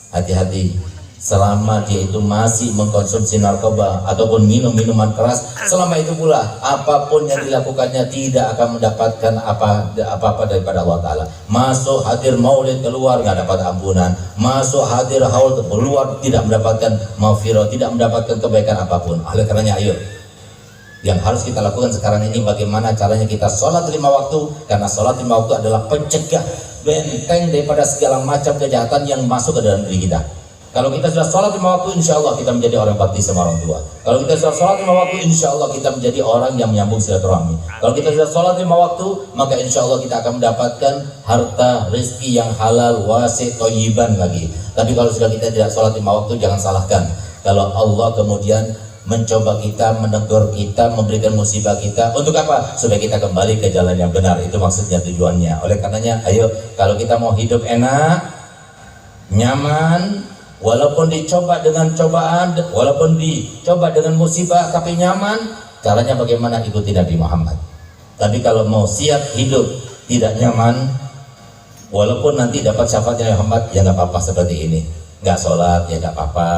Hati-hati, selama dia itu masih mengkonsumsi narkoba ataupun minum-minuman keras, selama itu pula apapun yang dilakukannya tidak akan mendapatkan apa-apa daripada Allah Ta'ala. Masuk hadir maulid keluar nggak dapat ampunan, masuk hadir haul keluar tidak mendapatkan maghfirah, tidak mendapatkan kebaikan apapun. Oleh karenanya, ayo, yang harus kita lakukan sekarang ini bagaimana caranya kita sholat 5 waktu, karena sholat 5 waktu adalah pencegah, benteng daripada segala macam kejahatan yang masuk ke dalam diri kita. Kalau kita sudah sholat 5 waktu, insya Allah kita menjadi orang bakti sama orang tua. Kalau kita sudah sholat 5 waktu, insya Allah kita menjadi orang yang menyambung silaturahmi. Kalau kita sudah sholat 5 waktu, maka insya Allah kita akan mendapatkan harta rezeki yang halal, wasi, toyiban lagi. Tapi kalau sudah kita tidak sholat 5 waktu, jangan salahkan. Kalau Allah kemudian mencoba kita, menegur kita, memberikan musibah kita, untuk apa? Supaya kita kembali ke jalan yang benar. Itu maksudnya, tujuannya. Oleh karenanya, ayo, kalau kita mau hidup enak, nyaman, walaupun dicoba dengan cobaan, walaupun dicoba dengan musibah tapi nyaman, caranya bagaimana? Ikuti Nabi Muhammad. Tapi kalau mau siap hidup tidak nyaman, walaupun nanti dapat syafaatnya Muhammad, ya nggak apa-apa seperti ini. Nggak sholat ya nggak apa-apa,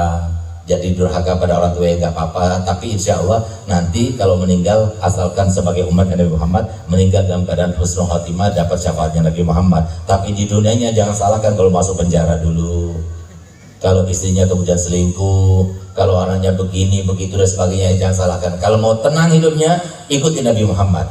jadi durhaka pada orang tua ya nggak apa-apa. Tapi insya Allah nanti kalau meninggal, asalkan sebagai umat Nabi Muhammad, meninggal dalam keadaan husnul khotimah, dapat syafaatnya Nabi Muhammad. Tapi di dunianya jangan salahkan kalau masuk penjara dulu, kalau istrinya kemudian selingkuh, kalau anaknya begini begitu dan sebagainya, jangan salahkan. Kalau mau tenang hidupnya, ikuti Nabi Muhammad.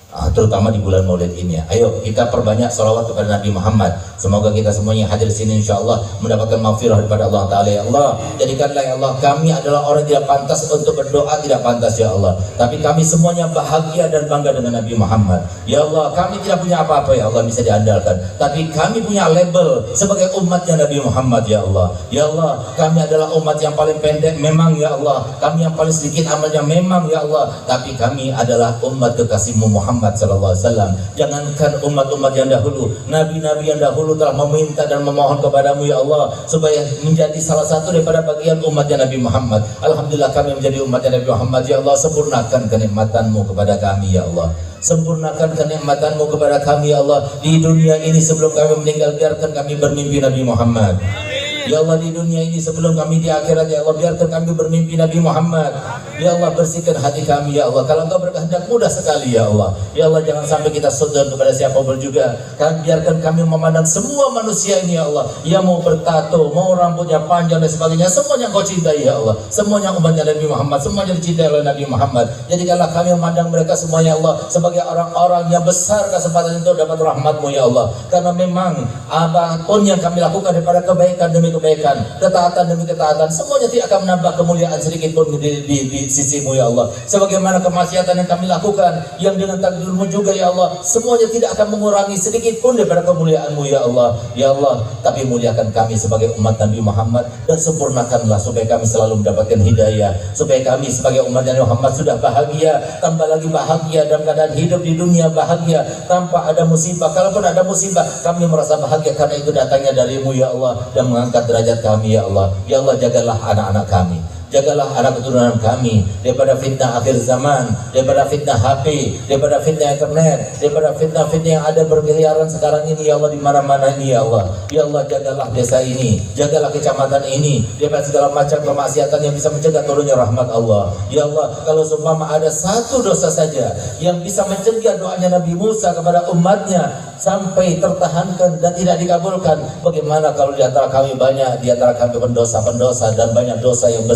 Terutama di bulan Maulid ini ya. Ayo kita perbanyak sholawat kepada Nabi Muhammad. Semoga kita semuanya yang hadir di sini insya Allah mendapatkan maghfirah daripada Allah Ta'ala. Ya Allah, jadikanlah ya Allah, kami adalah orang yang tidak pantas untuk berdoa, tidak pantas ya Allah, tapi kami semuanya bahagia dan bangga dengan Nabi Muhammad. Ya Allah, kami tidak punya apa-apa ya Allah bisa diandalkan, tapi kami punya label sebagai umatnya Nabi Muhammad ya Allah. Ya Allah, kami adalah umat yang paling pendek memang ya Allah, kami yang paling sedikit amalnya memang ya Allah, tapi kami adalah umat kekasihmu Muhammad sallallahu alaihi wasallam. Jangankan umat-umat yang dahulu, nabi-nabi yang dahulu telah meminta dan memohon kepadamu ya Allah supaya menjadi salah satu daripada bagian umatnya Nabi Muhammad. Alhamdulillah kami menjadi umatnya Nabi Muhammad ya Allah. Sempurnakan kenikmatanmu kepada kami ya Allah, sempurnakan kenikmatanmu kepada kami ya Allah di dunia ini sebelum kami meninggal. Biarkan kami bermimpi Nabi Muhammad ya Allah di dunia ini sebelum kami di akhirat ya Allah. Biarkan kami bermimpi Nabi Muhammad ya Allah. Bersihkan hati kami ya Allah, kalau Engkau berkehendak mudah sekali ya Allah. Ya Allah, jangan sampai kita sudon kepada siapapun juga. Biarkan kami memandang semua manusia ini ya Allah, yang mau bertato, mau rambutnya panjang dan sebagainya, semuanya Engkau cintai ya Allah, semuanya umatnya Nabi Muhammad, semuanya dicintai oleh Nabi Muhammad. Jadikanlah kami memandang mereka semuanya Allah sebagai orang-orang yang besar kesempatan itu dapat rahmat-Mu ya Allah. Karena memang apapun yang kami lakukan daripada kebaikan demi kebaikan, ketaatan demi ketaatan, semuanya tidak akan menambah kemuliaan sedikit pun di sisi-Mu ya Allah. Sebagaimana kemaksiatan yang kami lakukan, yang dengan takdir-Mu juga ya Allah, semuanya tidak akan mengurangi sedikit pun daripada kemuliaan-Mu ya Allah. Ya Allah, tapi muliakan kami sebagai umat Nabi Muhammad dan sempurnakanlah supaya kami selalu mendapatkan hidayah, supaya kami sebagai umat Nabi Muhammad sudah bahagia, tambah lagi bahagia dalam keadaan hidup di dunia, bahagia tanpa ada musibah. Kalaupun ada musibah, kami merasa bahagia karena itu datangnya dari-Mu ya Allah, dan mengangkat derajat kami ya Allah. Ya Allah, jagalah anak-anak kami, jagalah anak keturunan kami daripada fitnah akhir zaman, daripada fitnah HP, daripada fitnah internet, daripada fitnah-fitnah yang ada berkeliaran sekarang ini ya Allah, di mana-mana ini ya Allah. Ya Allah, jagalah desa ini, jagalah kecamatan ini daripada segala macam kemaksiatan yang bisa mencegah turunnya rahmat Allah. Ya Allah, kalau seumpama ada satu dosa saja yang bisa mencegah doanya Nabi Musa kepada umatnya sampai tertahankan dan tidak dikabulkan, bagaimana kalau di antara kami banyak, di antara kami pendosa-pendosa dan banyak dosa yang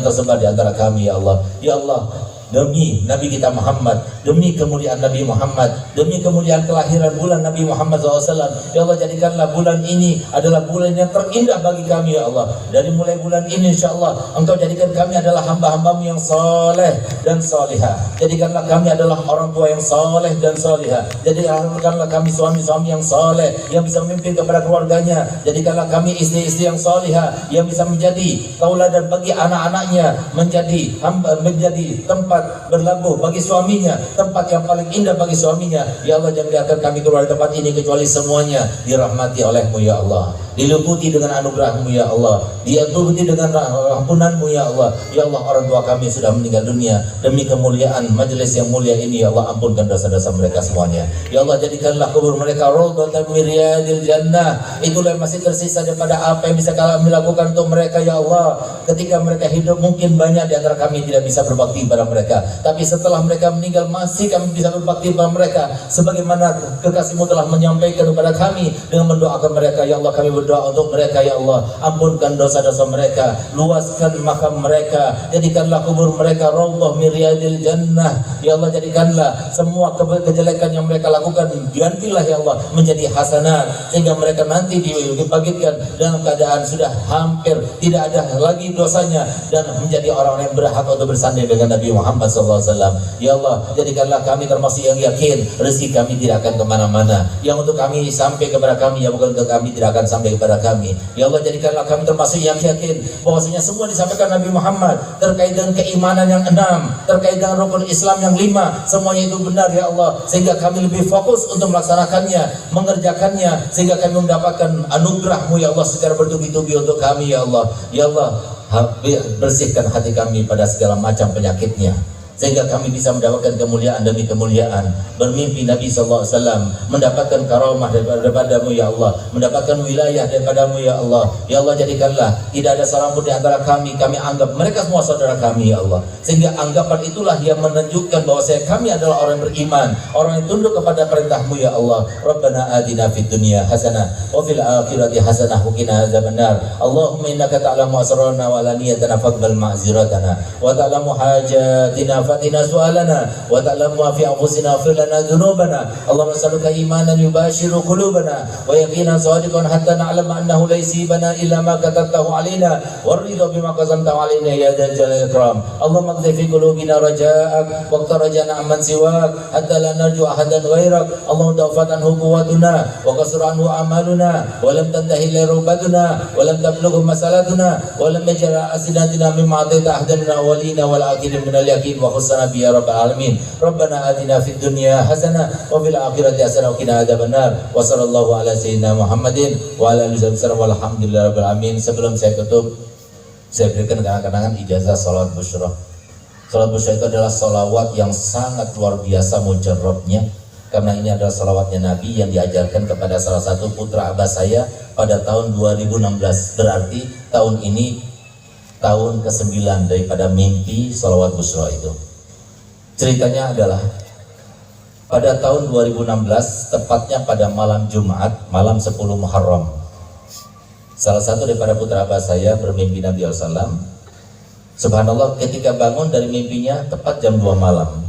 tersebar di antara kami ya Allah. Ya Allah, demi Nabi kita Muhammad, demi kemuliaan Nabi Muhammad, demi kemuliaan kelahiran bulan Nabi Muhammad SAW, ya Allah, jadikanlah bulan ini adalah bulan yang terindah bagi kami ya Allah. Dari mulai bulan ini insya Allah Engkau jadikan kami adalah hamba-hambamu yang soleh dan solihah. Jadikanlah kami adalah orang tua yang soleh dan solihah. Jadikanlah kami suami-suami yang soleh, yang bisa memimpin kepada keluarganya. Jadikanlah kami istri-istri yang solihah, yang bisa menjadi tauladan bagi anak-anaknya, menjadi tempat berlabuh bagi suaminya, tempat yang paling indah bagi suaminya. Ya Allah, jangan biarkan kami keluar dari tempat ini kecuali semuanya dirahmati oleh-Mu ya Allah, diliputi dengan anugerah-Mu ya Allah, diliputi dengan ampunan-Mu ya Allah. Ya Allah, orang tua kami sudah meninggal dunia, demi kemuliaan majelis yang mulia ini ya Allah, ampunkan dosa-dosa mereka semuanya. Ya Allah, jadikanlah kubur mereka raudhatan min riyadil jannah. Itulah yang masih tersisa daripada apa yang bisa kami lakukan untuk mereka ya Allah. Ketika mereka hidup mungkin banyak di antara kami tidak bisa berbakti pada mereka, tapi setelah mereka meninggal masih kami bisa berbakti kepada mereka sebagaimana kekasih-Mu telah menyampaikan kepada kami dengan mendoakan mereka ya Allah. Kami berdoa untuk mereka ya Allah, ampunkan dosa-dosa mereka, luaskan makam mereka, jadikanlah kubur mereka raudhah min riyadil jannah ya Allah. Jadikanlah semua kejelekan yang mereka lakukan, gantilah ya Allah menjadi hasanat, sehingga mereka nanti dibangkitkan dalam keadaan sudah hampir tidak ada lagi dosanya dan menjadi orang yang berhak untuk bersanding dengan Nabi Muhammad Muhammad SAW. Ya Allah, jadikanlah kami termasuk yang yakin rezeki kami tidak akan kemana-mana, yang untuk kami sampai kepada kami, yang bukan untuk kami tidak akan sampai kepada kami. Ya Allah, jadikanlah kami termasuk yang yakin bahwasanya semua disampaikan Nabi Muhammad terkait dengan keimanan yang 6, terkait dengan rukun Islam yang 5, semuanya itu benar ya Allah, sehingga kami lebih fokus untuk melaksanakannya, mengerjakannya, sehingga kami mendapatkan anugerah-Mu ya Allah secara bertubi-tubi untuk kami ya Allah. Ya Allah, bersihkan hati kami pada segala macam penyakitnya, sehingga kami bisa mendapatkan kemuliaan demi kemuliaan, bermimpi Nabi SAW, mendapatkan karamah daripada-Mu ya Allah, mendapatkan wilayah daripada-Mu ya Allah. Ya Allah, jadikanlah tidak ada seorang pun di antara kami anggap mereka semua saudara kami ya Allah, sehingga anggapan itulah yang menunjukkan bahwa kami adalah orang beriman, orang yang tunduk kepada perintah-Mu ya Allah. Rabbana atina fid dunya hasanah wa fil akhirati hasanah wa qina adzabannar. Allahumma innaka ta'lamu asrarana wa alaniyatana faqbal ma'ziratana wa ta'lamu hajatina fatina su'alana wa ta'lamu ma fi anfusina fir lana dhunubana. Allahumma nas'aluka imanan yubashiru qulubana wa yaqinan sadiqan hatta na'lama annahu la yusibana illa ma katabtahu alaina waridha bima qasamtahu alaina ya dzal jalali ikram. Allahumma qdhi fi qulubina raja'ak wa rajana amman siwak hatta la narju ahadan ghairak. Allahumma tawfat anhu quwwatuna wa qasr anhu amaluna wa lam tantahi lirubatuna wa lam tablughu masalatuna wa lam yaj'al asinatina mimma atayta ahdan min awwalina wal akhirin min al-yaqin wa husna bi ya rabbal alamin. Rabbana atina fid dunya hasanah wa fil akhirati hasanah wa qina adzabannar. Wa sallallahu ala sayyidina Muhammadin wa ala alihi wasallam walhamdulillahi rabbil alamin. Sebelum saya tutup, saya berikan kenang-kenangan ijazah salat busyra. Salat busyra itu adalah salawat yang sangat luar biasa mujarrabnya, karena ini adalah salawatnya Nabi yang diajarkan kepada salah satu putra Abbas saya pada tahun 2016. Berarti tahun ini tahun ke-9 daripada mimpi salawat busyra itu. Ceritanya adalah pada tahun 2016, tepatnya pada malam Jumat, malam 10 Muharram, salah satu daripada putra Abbas saya bermimpi Nabi SAW. Subhanallah, ketika bangun dari mimpinya tepat jam 2 malam.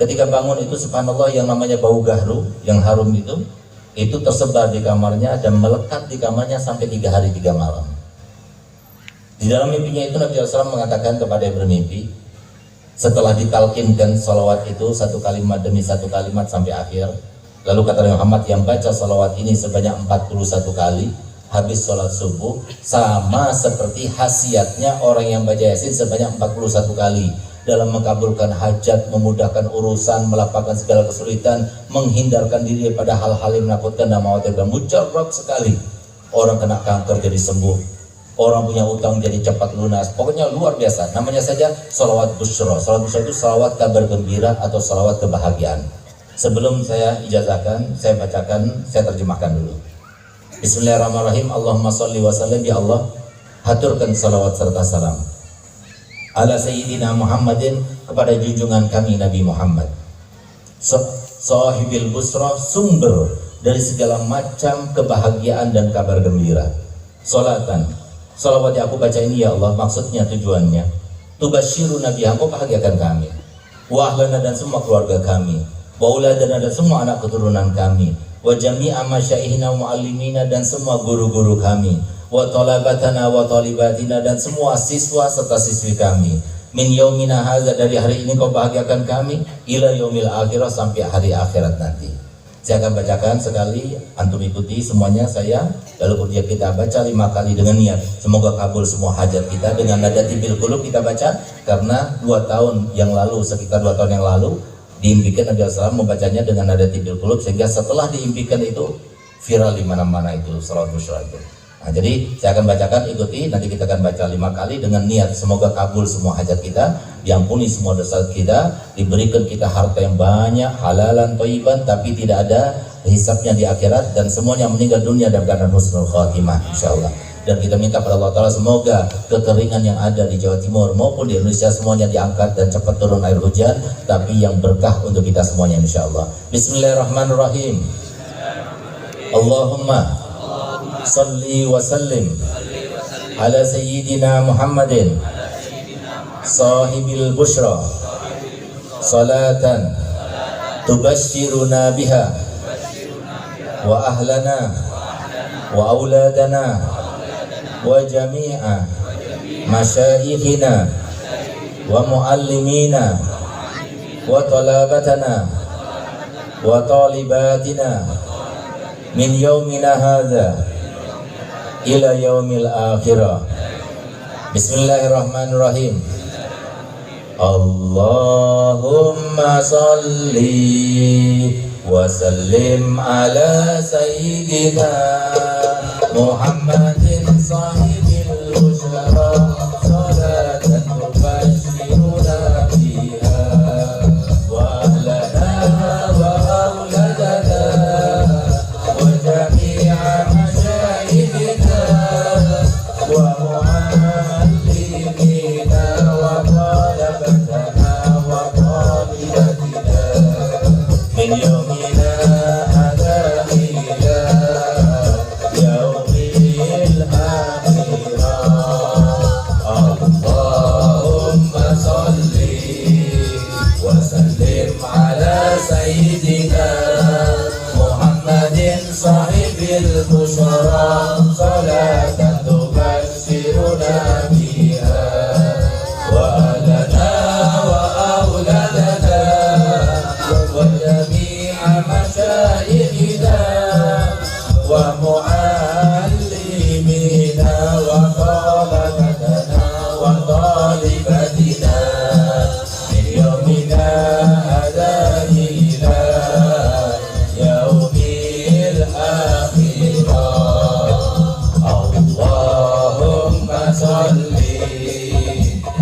Ketika bangun itu subhanallah, yang namanya bau gahru yang harum itu tersebar di kamarnya dan melekat di kamarnya sampai 3 hari 3 malam. Di dalam mimpinya itu Nabi SAW mengatakan kepada yang bermimpi, setelah ditalkinkan salawat itu satu kalimat demi satu kalimat sampai akhir, lalu kata Nabi Muhammad, yang baca salawat ini sebanyak 41 kali habis sholat subuh, sama seperti khasiatnya orang yang baca Yasin sebanyak 41 kali dalam mengabulkan hajat, memudahkan urusan, melapangkan segala kesulitan, menghindarkan diri daripada hal-hal yang menakutkan dan mengkhawatirkan. Mujarrab sekali. Orang kena kanker jadi sembuh, orang punya utang jadi cepat lunas, pokoknya luar biasa. Namanya saja salawat busyra. Salawat busyra itu salawat kabar gembira atau salawat kebahagiaan. Sebelum saya ijazahkan, saya bacakan, saya terjemahkan dulu. Bismillahirrahmanirrahim. Allahumma sholli wa sallim, ya Allah, haturkan salawat serta salam ala sayyidina Muhammadin, kepada junjungan kami Nabi Muhammad, sahibil busra, sumber dari segala macam kebahagiaan dan kabar gembira. Salatan, salawat yang aku baca ini ya Allah, maksudnya tujuannya tubasyiru Nabi, engkau bahagiakan kami, wa ahlana, dan semua keluarga kami, wa uladana, dan semua anak keturunan kami, wa jami'a masyaihina wa muallimina, dan semua guru-guru kami, wa talabatana wa talibatina, dan semua siswa serta siswi kami, min yaumina hadza, dari hari ini kau bahagiakan kami, ila yaumil akhirah, sampai hari akhirat nanti. Saya akan bacakan sekali, antum ikuti semuanya saya, lalu kemudian kita baca 5 kali dengan niat semoga kabul semua hajat kita. Dengan nada tibil qulub kita baca, karena 2 tahun yang lalu, sekitar 2 tahun yang lalu diimpikan Nabi SAW membacanya dengan nada tibil qulub, sehingga setelah diimpikan itu viral di mana-mana itu salawat busyra itu. Nah, jadi saya akan bacakan, ikuti, nanti kita akan baca 5 kali dengan niat semoga kabul semua hajat kita, diampuni semua dosa kita, diberikan kita harta yang banyak, halalan thayyiban, tapi tidak ada hisabnya di akhirat, dan semuanya meninggal dunia dalam keadaan husnul khatimah insyaallah. Dan kita minta pada Allah Ta'ala semoga kekeringan yang ada di Jawa Timur maupun di Indonesia semuanya diangkat dan cepat turun air hujan, tapi yang berkah untuk kita semuanya insyaallah. Bismillahirrahmanirrahim. Allahumma salli wa sallim ala sayyidina Muhammadin sahibil busyra, salatan tubashshiruna biha wa ahlana wa auladana wa jami'a masyayikhina wa muallimina wa talabatana wa talibatina min yaumina hadza ila yaumil akhirah. Bismillahirrahmanirrahim. Allahumma salli wa sallim ala sayyidina Muhammadin sahibil busyara salatan tubashiruna biha wa ahlana wa auladana wa jami'a masyayikhina wa muallimina wa talabatana wa talibatina min yawmina hadha ila yaumil akhirah. Allahumma salli wa sallim ala sayyidina Muhammadin sahibil busyara salatan tubashiruna biha wa ahlana wa auladana wa jami'a masyayikhina wa muallimina wa talabatana wa talibatina min yaumina hadha ila yaumil akhirah. Allahumma salli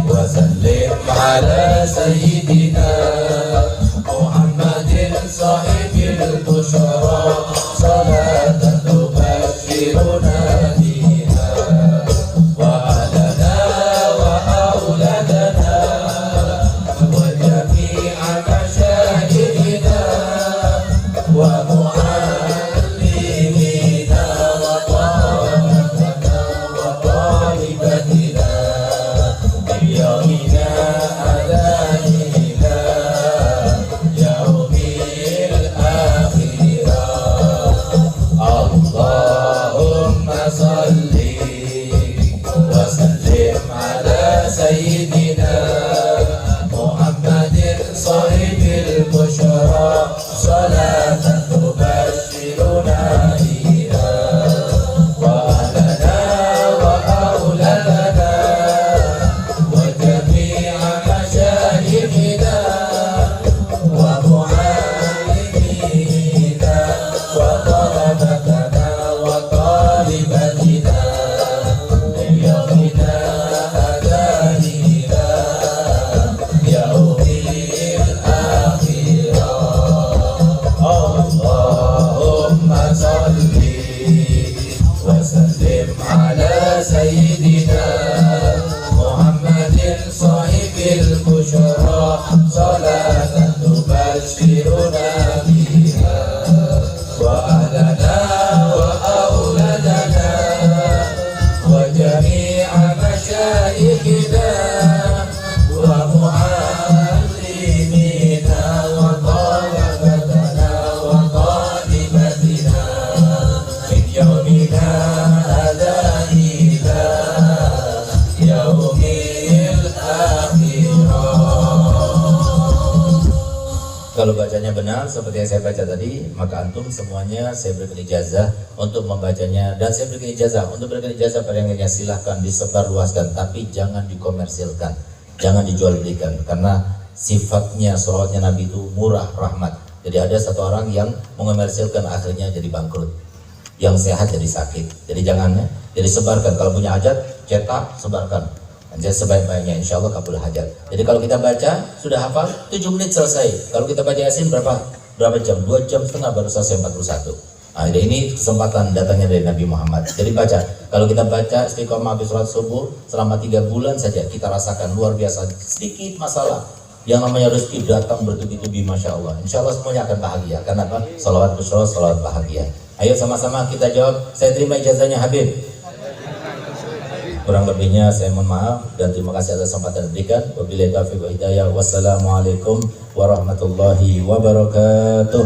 wa sallim ala sayyidina Muhammadin sahibil busyara salatan tubashiruna biha wa ahlana wa auladana wa jami'a masyayikhina wa muallimina wa talabatana wa talibatina min yaumina hadha ila yaumil akhirah. Allahumma salli wa sallim ala sayyidina Muhammadin sahibil busyara salatan tubashiruna biha wa ahlana wa auladana wa jami'a masyayikhina wa muallimina wa talabatana wa talibatina min yaumina hadha ila yaumil akhirah. Allahumma salli wa sallim ala sayyidina Muhammadin sahibil busyara salatan tubashiruna biha wa ahlana wa auladana wa jami'a masyayikhina wa muallimina wa talabatana wa talibatina min yaumina hadha ila yaumil akhirah. Kalau bacanya benar seperti yang saya baca tadi, maka antum semuanya saya berikan ijazah untuk membacanya, dan saya berikan ijazah untuk berikan ijazah pada yang lainnya. Silahkan disebarluaskan, tapi jangan dikomersilkan, jangan dijual belikan, karena sifatnya sholawatnya Nabi itu murah, rahmat. Jadi ada satu orang yang mengomersilkan, akhirnya jadi bangkrut, yang sehat jadi sakit. Jadi jangan ya, jadi sebarkan. Kalau punya hajat, cetak, sebarkan. Jadi sebaik-baiknya, insya Allah kabul hajat. Jadi kalau kita baca, sudah hafal, 7 menit selesai. Kalau kita baca Yasin berapa jam? 2 jam setengah baru selesai 41. Nah, ini kesempatan datangnya dari Nabi Muhammad. Jadi baca. Kalau kita baca istiqomah habis sholat subuh selama 3 bulan saja, kita rasakan luar biasa. Sedikit masalah, yang namanya rezeki datang bertubi-tubi, masya Allah. Insya Allah semuanya akan bahagia. Karena apa? Salawat busyra, salawat bahagia. Ayo sama-sama kita jawab. Saya terima ijazahnya Habib. Kurang lebihnya saya mohon maaf dan terima kasih atas kesempatan yang diberikan. Wabillahi taufiq wa hidayah. Wassalamualaikum warahmatullahi wabarakatuh.